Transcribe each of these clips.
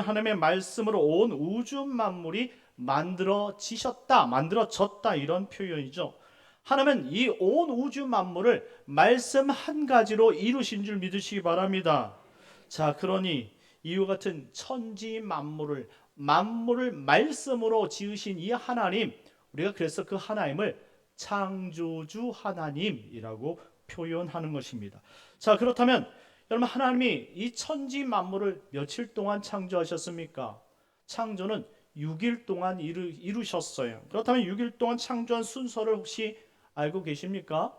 하나님의 말씀으로 온 우주 만물이 만들어졌다 이런 표현이죠. 하나님은 이 온 우주 만물을 말씀 한 가지로 이루신 줄 믿으시기 바랍니다. 자, 그러니 이와 같은 천지 만물을 말씀으로 지으신 이 하나님, 우리가 그래서 그 하나님을 창조주 하나님이라고 표현하는 것입니다. 자, 그렇다면 여러분, 하나님이 이 천지 만물을 며칠 동안 창조하셨습니까? 창조는 6일 동안 이루셨어요. 그렇다면 6일 동안 창조한 순서를 혹시 알고 계십니까?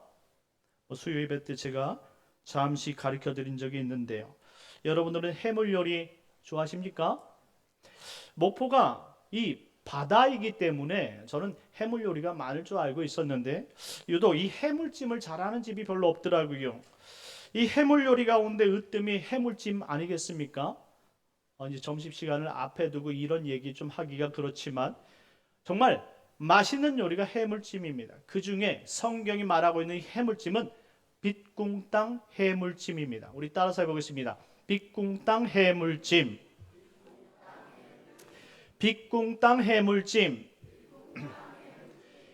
수요 예배 때 제가 잠시 가르쳐 드린 적이 있는데요. 여러분들은 해물 요리 좋아하십니까? 목포가 이 바다이기 때문에 저는 해물 요리가 많을 줄 알고 있었는데 유독 이 해물찜을 잘하는 집이 별로 없더라고요. 이 해물 요리 가운데 으뜸이 해물찜 아니겠습니까? 이제 점심시간을 앞에 두고 이런 얘기 좀 하기가 그렇지만 정말 맛있는 요리가 해물찜입니다. 그 중에 성경이 말하고 있는 해물찜은 빛궁땅 해물찜입니다. 우리 따라서 해보겠습니다. 빛궁땅 해물찜. 빛궁땅 해물찜.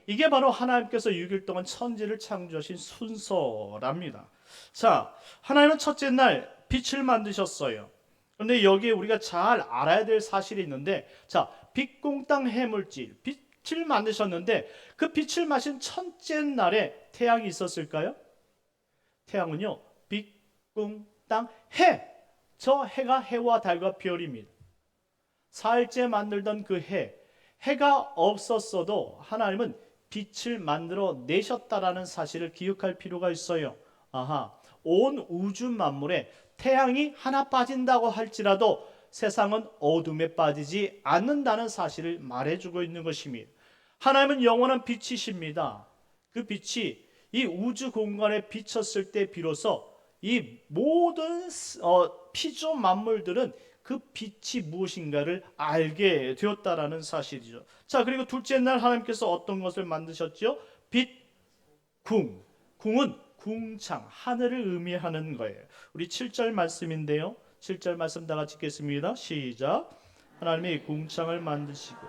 이게 바로 하나님께서 6일 동안 천지를 창조하신 순서랍니다. 자, 하나님은 첫째 날 빛을 만드셨어요. 그런데 여기에 우리가 잘 알아야 될 사실이 있는데, 자, 빛궁땅 해물찜, 빛을 만드셨는데 그 빛을 마신 첫째 날에 태양이 있었을까요? 태양은요, 빛궁땅 해, 저 해가 해와 달과 별입니다. 사흘째 만들던 그 해가 없었어도 하나님은 빛을 만들어 내셨다라는 사실을 기억할 필요가 있어요. 아하, 온 우주 만물에 태양이 하나 빠진다고 할지라도 세상은 어둠에 빠지지 않는다는 사실을 말해주고 있는 것입니다. 하나님은 영원한 빛이십니다. 그 빛이 이 우주 공간에 비쳤을 때 비로소 이 모든 피조 만물들은 그 빛이 무엇인가를 알게 되었다라는 사실이죠. 자, 그리고 둘째 날 하나님께서 어떤 것을 만드셨죠? 빛궁. 궁은 궁창, 하늘을 의미하는 거예요. 우리 7절 말씀인데요. 7절 말씀 다 같이 읽겠습니다. 시작. 하나님이 궁창을 만드시고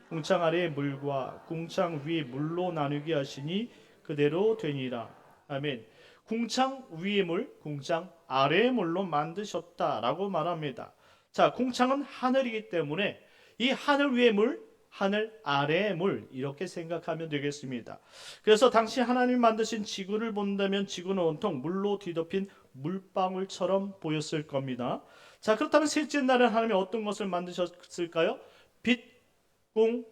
궁창 아래의 물과 궁창 위의 물로 나누게 하시니 그대로 되니라. 아멘. 궁창 위의 물, 궁창 아래의 물로 만드셨다라고 말합니다. 자, 궁창은 하늘이기 때문에 이 하늘 위의 물, 하늘 아래의 물 이렇게 생각하면 되겠습니다. 그래서 당시 하나님 만드신 지구를 본다면 지구는 온통 물로 뒤덮인 물방울처럼 보였을 겁니다. 자, 그렇다면 셋째 날에 하나님이 어떤 것을 만드셨을까요? 빛, 궁,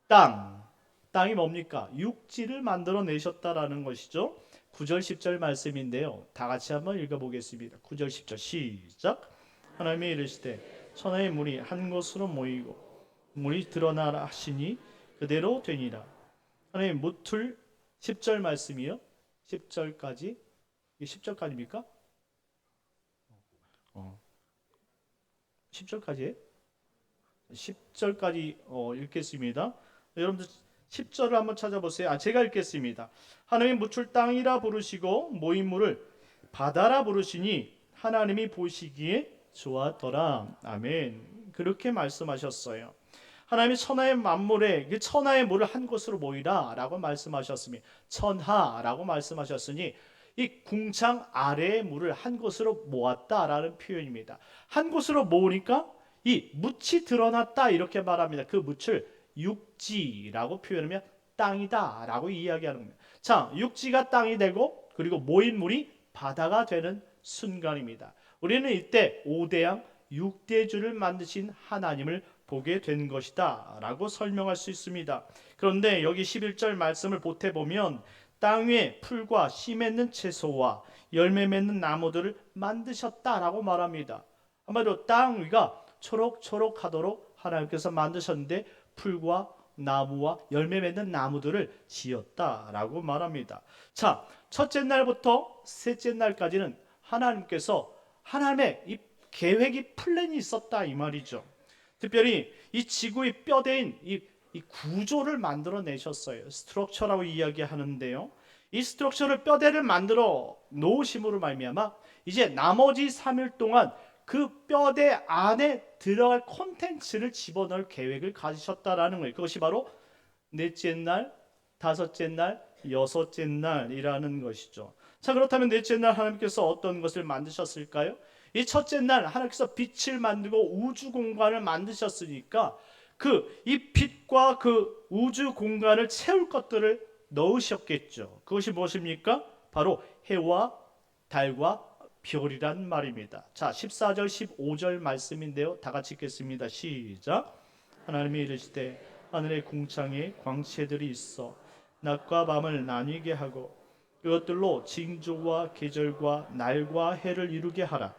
땅. 땅이 뭡니까? 육지를 만들어 내셨다라는 것이죠. 9절 10절 말씀인데요. 다 같이 한번 읽어보겠습니다. 9절 10절 시작. 하나님이 이르시되 천하의 물이 한 곳으로 모이고 물이 드러나라 하시니 그대로 되니라. 하나님 무틀 10절 말씀이요. 10절까지 이게 10절까지입니까? 10절까지예요? 10절까지 읽겠습니다. 여러분들 10절을 한번 찾아보세요. 제가 읽겠습니다. 하나님 무출 땅이라 부르시고 모인 물을 바다라 부르시니 하나님이 보시기에 좋았더라. 아멘. 그렇게 말씀하셨어요. 하나님이 천하의 만물에 그 천하의 물을 한 곳으로 모이라 라고 말씀하셨으니 천하라고 말씀하셨으니 이 궁창 아래의 물을 한 곳으로 모았다라는 표현입니다. 한 곳으로 모으니까 이 묻이 드러났다 이렇게 말합니다. 그 묻을 육지라고 표현하면 땅이다라고 이야기하는 겁니다. 자, 육지가 땅이 되고 그리고 모인 물이 바다가 되는 순간입니다. 우리는 이때 5대양 6대주를 만드신 하나님을 보게 된 것이다 라고 설명할 수 있습니다. 그런데 여기 11절 말씀을 보태보면 땅 위에 풀과 씨 맺는 채소와 열매 맺는 나무들을 만드셨다라고 말합니다. 한마디로 땅 위가 초록초록하도록 하나님께서 만드셨는데 풀과 나무와 열매 맺는 나무들을 지었다라고 말합니다. 자, 첫째 날부터 셋째 날까지는 하나님의 이 계획이 플랜이 있었다 이 말이죠. 특별히 이 지구의 뼈대인 이 구조를 만들어 내셨어요. 스트럭처라고 이야기하는데요. 이 스트럭처를 뼈대를 만들어 놓으심으로 말미암아 이제 나머지 3일 동안 그 뼈대 안에 들어갈 콘텐츠를 집어넣을 계획을 가지셨다라는 거예요. 그것이 바로 넷째 날, 다섯째 날, 여섯째 날이라는 것이죠. 자, 그렇다면 넷째 날 하나님께서 어떤 것을 만드셨을까요? 이 첫째 날 하나님께서 빛을 만들고 우주 공간을 만드셨으니까 그 이 빛과 그 우주 공간을 채울 것들을 넣으셨겠죠. 그것이 무엇입니까? 바로 해와 달과 별이란 말입니다. 자, 14절 15절 말씀인데요. 다 같이 읽겠습니다. 시작. 하나님이 이르시되 하늘의 궁창에 광채들이 있어 낮과 밤을 나뉘게 하고 그것들로 징조와 계절과 날과 해를 이루게 하라.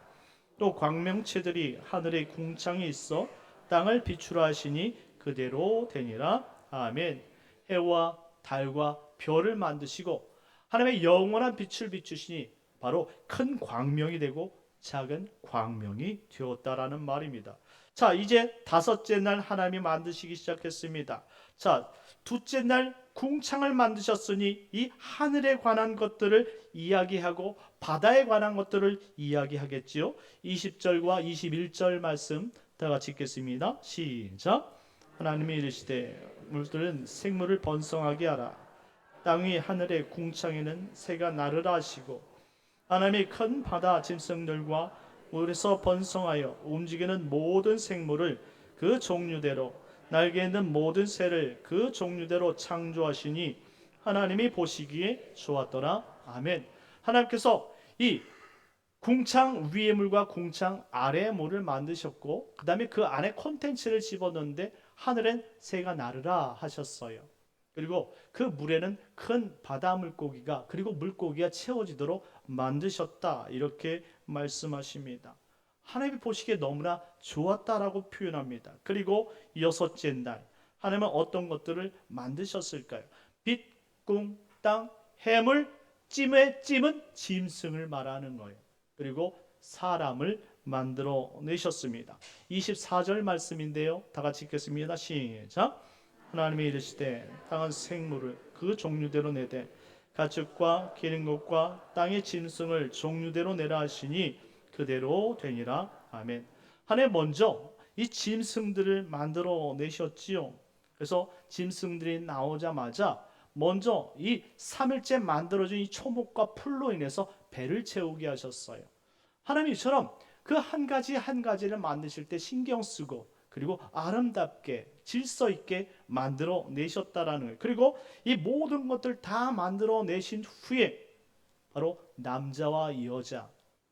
또 광명체들이 하늘의 궁창에 있어 땅을 비추라 하시니 그대로 되니라. 아멘. 해와 달과 별을 만드시고 하나님의 영원한 빛을 비추시니 바로 큰 광명이 되고 작은 광명이 되었다라는 말입니다. 자, 이제 다섯째 날 하나님이 만드시기 시작했습니다. 자, 둘째 날 궁창을 만드셨으니 이 하늘에 관한 것들을 이야기하고 바다에 관한 것들을 이야기하겠지요. 20절과 21절 말씀 다 같이 읽겠습니다. 시작. 하나님이 이르시되 물들은 생물을 번성하게 하라. 땅 위 하늘의 궁창에는 새가 나르라 하시고 하나님이 큰 바다 짐승들과 물에서 번성하여 움직이는 모든 생물을 그 종류대로 날개 있는 모든 새를 그 종류대로 창조하시니 하나님이 보시기에 좋았더라. 아멘. 하나님께서 이 궁창 위의 물과 궁창 아래의 물을 만드셨고 그 다음에 그 안에 콘텐츠를 집어넣는데 하늘엔 새가 나르라 하셨어요. 그리고 그 물에는 큰 바다 물고기가 그리고 물고기가 채워지도록 만드셨다 이렇게 말씀하십니다. 하나님이 보시기에 너무나 좋았다라고 표현합니다. 그리고 여섯째 날 하나님은 어떤 것들을 만드셨을까요? 빛, 궁, 땅, 해물, 찜에 찜은 짐승을 말하는 거예요. 그리고 사람을 만들어 내셨습니다. 24절 말씀인데요. 다 같이 읽겠습니다. 시작. 하나님이 이르시되 땅은 생물을 그 종류대로 내되 가축과 기는 것과 땅의 짐승을 종류대로 내라 하시니 그대로 되니라. 아멘. 하나님 먼저 이 짐승들을 만들어 내셨지요. 그래서 짐승들이 나오자마자 먼저 이 3일째 만들어진 이 초목과 풀로 인해서 배를 채우게 하셨어요. 하나님 이처럼 그 한 가지 한 가지를 만드실 때 신경 쓰고 그리고 아름답게 질서 있게 만들어 내셨다라는 거예요. 그리고 이 모든 것들 다 만들어 내신 후에 바로 남자와 여자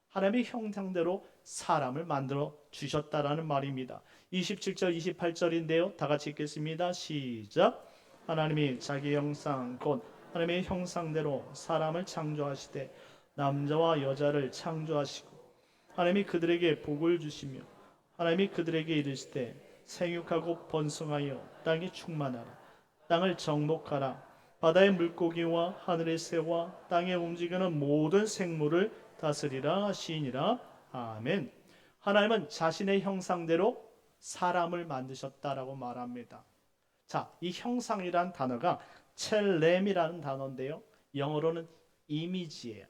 하나님의 형상대로 사람을 만들어 주셨다라는 말입니다. 27절 28절인데요. 다 같이 읽겠습니다. 시작. 하나님이 자기 형상 곧 하나님의 형상대로 사람을 창조하시되 남자와 여자를 창조하시고 하나님이 그들에게 복을 주시며 하나님이 그들에게 이르시되 생육하고 번성하여 땅이 충만하라. 땅을 정복하라. 바다의 물고기와 하늘의 새와 땅에 움직이는 모든 생물을 다스리라 하시니라. 아멘. 하나님은 자신의 형상대로 사람을 만드셨다라고 말합니다. 자, 이 형상이란 단어가 첼렘이라는 단어인데요. 영어로는 이미지예요.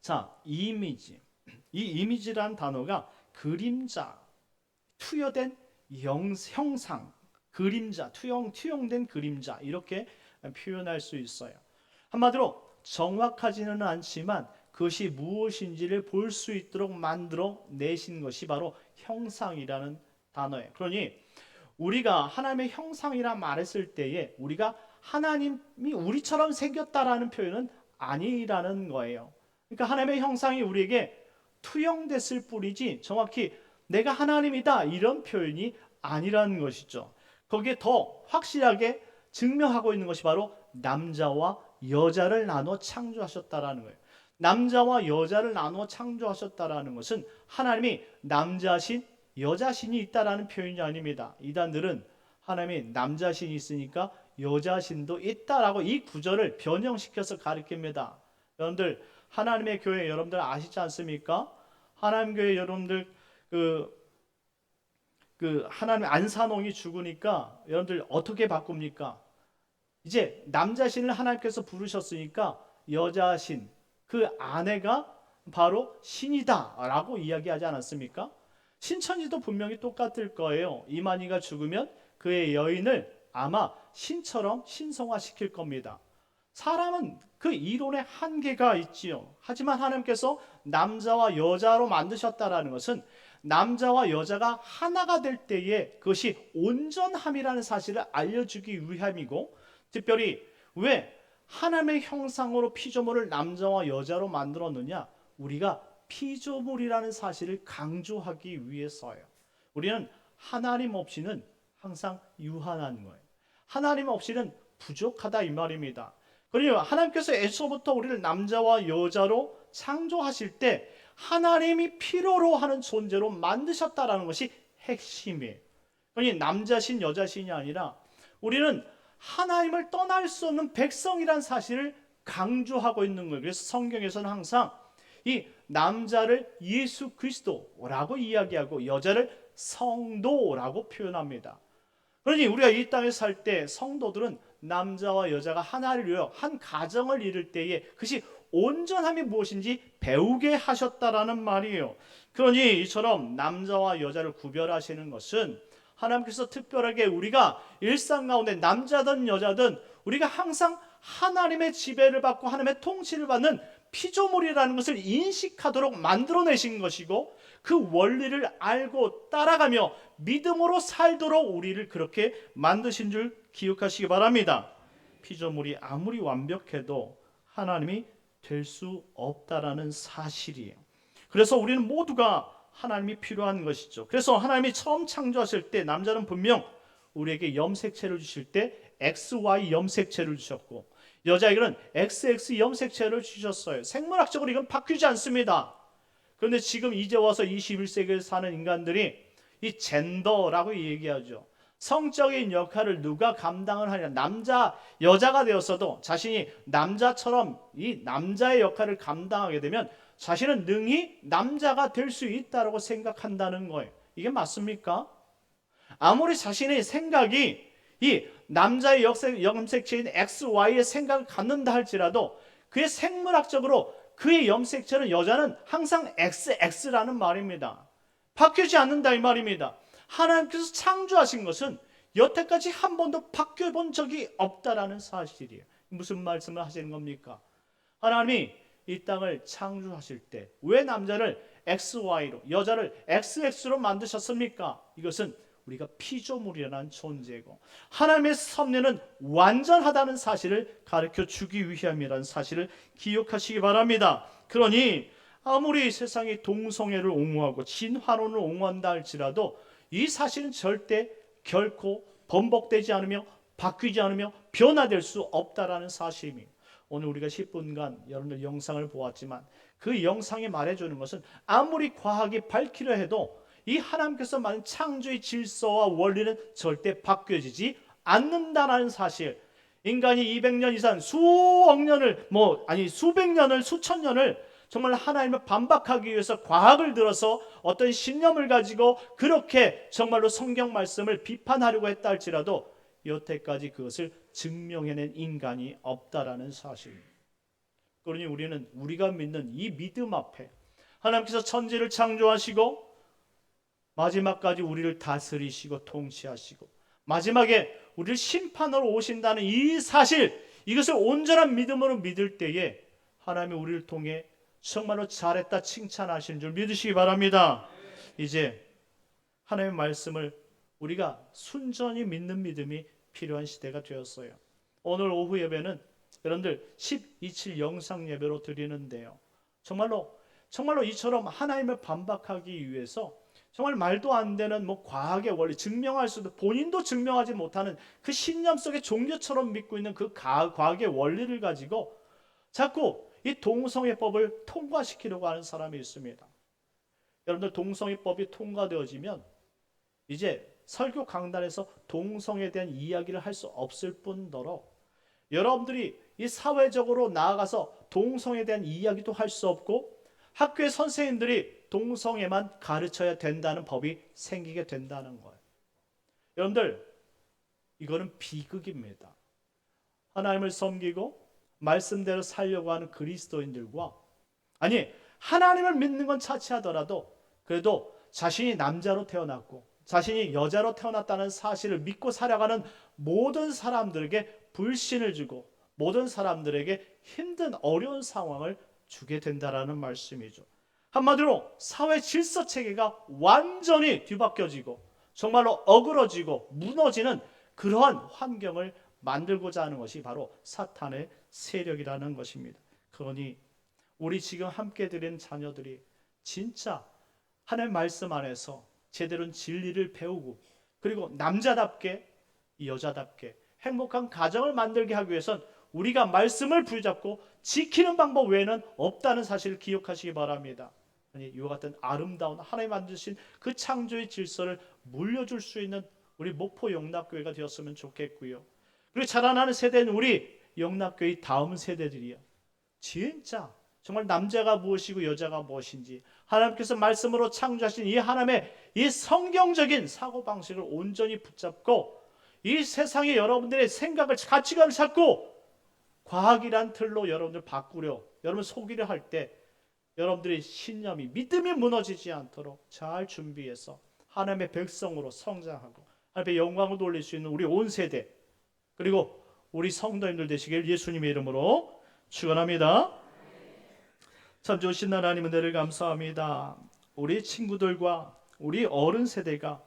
자, 이미지. 이 이미지란 단어가 그림자, 투여된 형상, 그림자, 투영된 그림자 이렇게 표현할 수 있어요. 한마디로 정확하지는 않지만 그것이 무엇인지를 볼 수 있도록 만들어 내신 것이 바로 형상이라는 단어예요. 그러니 우리가 하나님의 형상이라 말했을 때에 우리가 하나님이 우리처럼 생겼다라는 표현은 아니라는 거예요. 그러니까 하나님의 형상이 우리에게 투영됐을 뿐이지 정확히 내가 하나님이다 이런 표현이 아니라는 것이죠. 거기에 더 확실하게 증명하고 있는 것이 바로 남자와 여자를 나눠 창조하셨다라는 거예요. 남자와 여자를 나눠 창조하셨다라는 것은 하나님이 남자신 여자신이 있다라는 표현이 아닙니다. 이단들은 하나님이 남자신이 있으니까 여자신도 있다라고 이 구절을 변형시켜서 가르칩니다. 여러분들 하나님의 교회 여러분들 아시지 않습니까? 하나님 교회 여러분들 하나님 안산홍이 죽으니까 여러분들 어떻게 바꿉니까? 이제 남자신을 하나님께서 부르셨으니까 여자신 그 아내가 바로 신이다라고 이야기하지 않았습니까? 신천지도 분명히 똑같을 거예요. 이만희가 죽으면 그의 여인을 아마 신처럼 신성화시킬 겁니다. 사람은 그 이론에 한계가 있지요. 하지만 하나님께서 남자와 여자로 만드셨다라는 것은 남자와 여자가 하나가 될 때에 그것이 온전함이라는 사실을 알려주기 위함이고, 특별히 왜 하나님의 형상으로 피조물을 남자와 여자로 만들었느냐? 우리가 피조물이라는 사실을 강조하기 위해서예요. 우리는 하나님 없이는 항상 유한한 거예요. 하나님 없이는 부족하다 이 말입니다. 그리고 하나님께서 애초부터 우리를 남자와 여자로 창조하실 때 하나님이 필요로 하는 존재로 만드셨다라는 것이 핵심이에요. 그러니 남자신 여자신이 아니라 우리는 하나님을 떠날 수 없는 백성이란 사실을 강조하고 있는 거예요. 그래서 성경에서는 항상 이 남자를 예수 그리스도라고 이야기하고 여자를 성도라고 표현합니다. 그러니 우리가 이 땅에 살 때 성도들은 남자와 여자가 하나를 이루어 한 가정을 이룰 때에 그것이 온전함이 무엇인지 배우게 하셨다라는 말이에요. 그러니 이처럼 남자와 여자를 구별하시는 것은 하나님께서 특별하게 우리가 일상 가운데 남자든 여자든 우리가 항상 하나님의 지배를 받고 하나님의 통치를 받는 피조물이라는 것을 인식하도록 만들어내신 것이고, 그 원리를 알고 따라가며 믿음으로 살도록 우리를 그렇게 만드신 줄 기억하시기 바랍니다. 피조물이 아무리 완벽해도 하나님이 될 수 없다라는 사실이에요. 그래서 우리는 모두가 하나님이 필요한 것이죠. 그래서 하나님이 처음 창조하실 때 남자는 분명 우리에게 염색체를 주실 때 XY 염색체를 주셨고, 여자에게는 XX 염색체를 주셨어요. 생물학적으로 이건 바뀌지 않습니다. 그런데 지금 이제 와서 21세기에 사는 인간들이 이 젠더라고 얘기하죠. 성적인 역할을 누가 감당을 하냐. 남자, 여자가 되었어도 자신이 남자처럼 이 남자의 역할을 감당하게 되면 자신은 능히 남자가 될 수 있다고 생각한다는 거예요. 이게 맞습니까? 아무리 자신의 생각이 이 남자의 염색체인 XY의 생각을 갖는다 할지라도 그의 생물학적으로 그의 염색체는 여자는 항상 XX라는 말입니다. 바뀌지 않는다 이 말입니다. 하나님께서 창조하신 것은 여태까지 한 번도 바뀌어 본 적이 없다라는 사실이에요. 무슨 말씀을 하시는 겁니까? 하나님이 이 땅을 창조하실 때 왜 남자를 XY로 여자를 XX로 만드셨습니까? 이것은 우리가 피조물이라는 존재고 하나님의 섭리는 완전하다는 사실을 가르쳐 주기 위함이라는 사실을 기억하시기 바랍니다. 그러니 아무리 세상이 동성애를 옹호하고 진화론을 옹호한다 할지라도 이 사실은 절대 결코 번복되지 않으며 바뀌지 않으며 변화될 수 없다라는 사실입니다. 오늘 우리가 10분간 여러분들 영상을 보았지만 그 영상이 말해주는 것은 아무리 과학이 밝히려 해도 이 하나님께서 만든 창조의 질서와 원리는 절대 바뀌어지지 않는다라는 사실. 인간이 200년 이상 수억 년을 수백 년을 수천 년을 정말 하나님을 반박하기 위해서 과학을 들어서 어떤 신념을 가지고 그렇게 정말로 성경 말씀을 비판하려고 했다 할지라도 여태까지 그것을 증명해낸 인간이 없다라는 사실입니다. 그러니 우리는 우리가 믿는 이 믿음 앞에 하나님께서 천지를 창조하시고 마지막까지 우리를 다스리시고 통치하시고 마지막에 우리를 심판하러 오신다는 이 사실, 이것을 온전한 믿음으로 믿을 때에 하나님이 우리를 통해 정말로 잘했다 칭찬하시는 줄 믿으시기 바랍니다. 이제 하나님의 말씀을 우리가 순전히 믿는 믿음이 필요한 시대가 되었어요. 오늘 오후 예배는 여러분들 12.7 영상 예배로 드리는데요. 정말로 이처럼 하나님을 반박하기 위해서 정말 말도 안 되는 과학의 원리 증명할 수도 본인도 증명하지 못하는 그 신념 속의 종교처럼 믿고 있는 그 과학의 원리를 가지고 자꾸 이 동성애법을 통과시키려고 하는 사람이 있습니다. 여러분들 동성애법이 통과되어지면 이제 설교 강단에서 동성애에 대한 이야기를 할 수 없을 뿐더러 여러분들이 이 사회적으로 나아가서 동성애에 대한 이야기도 할 수 없고 학교의 선생님들이 동성애만 가르쳐야 된다는 법이 생기게 된다는 거예요. 여러분들 이거는 비극입니다. 하나님을 섬기고 말씀대로 살려고 하는 그리스도인들과 하나님을 믿는 건 차치하더라도 그래도 자신이 남자로 태어났고 자신이 여자로 태어났다는 사실을 믿고 살아가는 모든 사람들에게 불신을 주고 모든 사람들에게 힘든 어려운 상황을 주게 된다라는 말씀이죠. 한마디로 사회 질서 체계가 완전히 뒤바뀌어지고 정말로 어그러지고 무너지는 그러한 환경을 만들고자 하는 것이 바로 사탄의 세력이라는 것입니다. 그러니 우리 지금 함께 드린 자녀들이 진짜 하나님의 말씀 안에서 제대로 진리를 배우고 그리고 남자답게 여자답게 행복한 가정을 만들게 하기 위해선 우리가 말씀을 붙잡고 지키는 방법 외에는 없다는 사실을 기억하시기 바랍니다. 이와 같은 아름다운 하나님 만드신 그 창조의 질서를 물려줄 수 있는 우리 목포 영락교회가 되었으면 좋겠고요. 그리고 자라나는 세대는 우리 영락교회 다음 세대들이요. 진짜 정말 남자가 무엇이고 여자가 무엇인지 하나님께서 말씀으로 창조하신 이 하나님의 이 성경적인 사고방식을 온전히 붙잡고 이 세상에 여러분들의 생각을 가치관을 찾고 과학이란 틀로 여러분들 바꾸려 여러분 속이려 할 때 여러분들의 신념이 믿음이 무너지지 않도록 잘 준비해서 하나님의 백성으로 성장하고 하나님의 영광을 돌릴 수 있는 우리 온 세대 그리고 우리 성도님들 되시길 예수님의 이름으로 축원합니다. 참 좋으신 하나님 은혜를 감사합니다. 우리 친구들과 우리 어른 세대가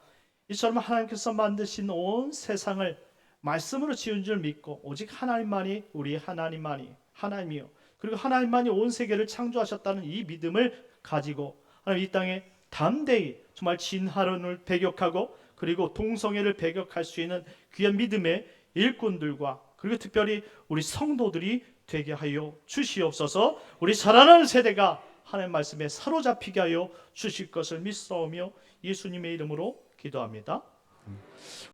이처럼 하나님께서 만드신 온 세상을 말씀으로 지은 줄 믿고 오직 하나님만이 우리 하나님이요 그리고 하나님만이 온 세계를 창조하셨다는 이 믿음을 가지고 하나님 이 땅에 담대히 정말 진화론을 배격하고 그리고 동성애를 배격할 수 있는 귀한 믿음의 일꾼들과 그리고 특별히 우리 성도들이 되게 하여 주시옵소서. 우리 자라나는 세대가 하나님 말씀에 사로잡히게 하여 주실 것을 믿사오며 예수님의 이름으로 기도합니다.